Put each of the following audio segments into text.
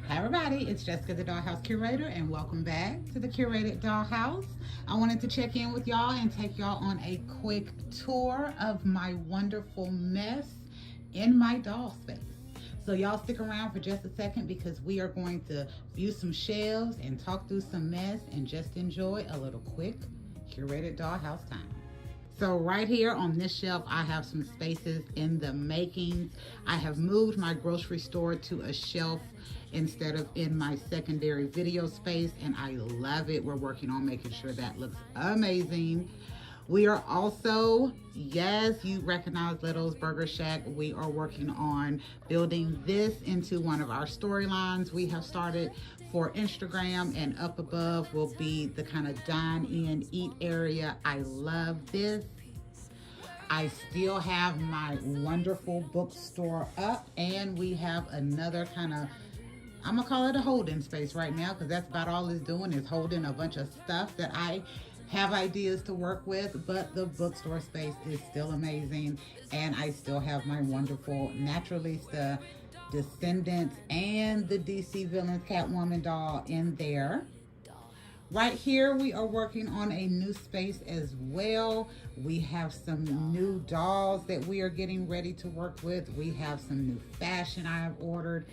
Hi everybody, it's Jessica the Dollhouse Curator and welcome back to the Curated Dollhouse. I wanted to check in with y'all and take y'all on a quick tour of my wonderful mess in my doll space. So y'all stick around for just a second because we are going to view some shelves and talk through some mess and just enjoy a little quick Curated Dollhouse time. So right here on this shelf, I have some spaces in the makings. I have moved my grocery store to a shelf instead of in my secondary video space, and I love it. We're working on making sure that looks amazing. We are also, yes, you recognize Little's Burger Shack. We are working on building this into one of our storylines we have started for Instagram, and up above will be the kind of dine-in, eat area. I love this. I still have my wonderful bookstore up, and we have another kind of, I'm gonna call it a holding space right now because that's about all it's doing is holding a bunch of stuff that I have ideas to work with, but the bookstore space is still amazing, and I still have my wonderful Naturalista Descendants and the DC Villains Catwoman doll in there. Right here, we are working on a new space as well. We have some new dolls that we are getting ready to work with. We have some new fashion I have ordered,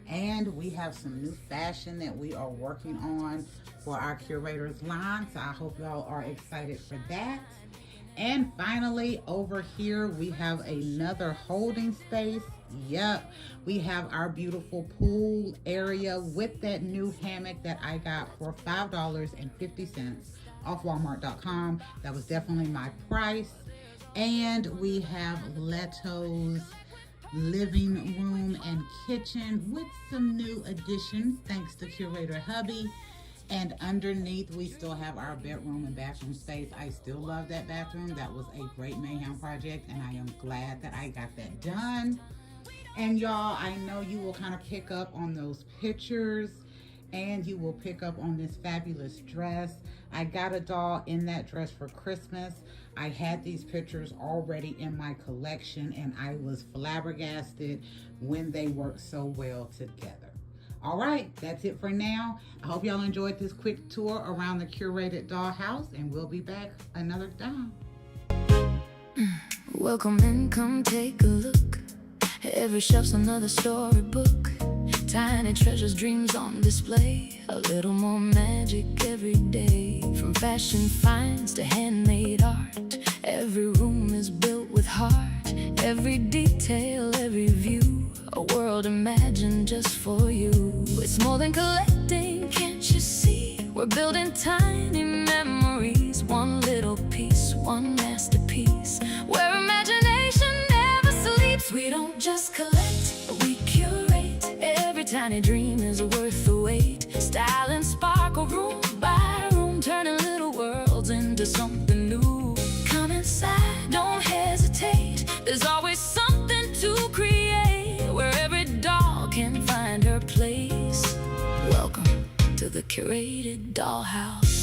and we have some new fashion that we are working on for our curators line. So I hope y'all are excited for that. And finally, over here, we have another holding space. Yep, we have our beautiful pool area with that new hammock that I got for $5.50 off Walmart.com. That was definitely my price. And we have Leto's living room and kitchen with some new additions thanks to Curator Hubby. And underneath, we still have our bedroom and bathroom space. I still love that bathroom. That was a great mayhem project, and I am glad that I got that done. And y'all, I know you will kind of pick up on those pictures, and you will pick up on this fabulous dress. I got a doll in that dress for Christmas. I had these pictures already in my collection, and I was flabbergasted when they worked so well together. All right, that's it for now. I hope y'all enjoyed this quick tour around the Curated Dollhouse, and we'll be back another time. Welcome in, come take a look. Every shelf's another storybook. Tiny treasures, dreams on display. A little more magic every day. From fashion finds to handmade art, every room is built with heart. Every detail, every view, a world imagined just for you. It's more than collecting, can't you see? We're building tiny memories. One little piece, one masterpiece, where imagination never sleeps. We don't just collect, we curate. Every tiny dream is worth the wait. Style and sparkle, room by room, turning little worlds into something new. Come inside, don't hesitate. There's always something to create, where every doll can find her place. Welcome to the Curated Dollhouse.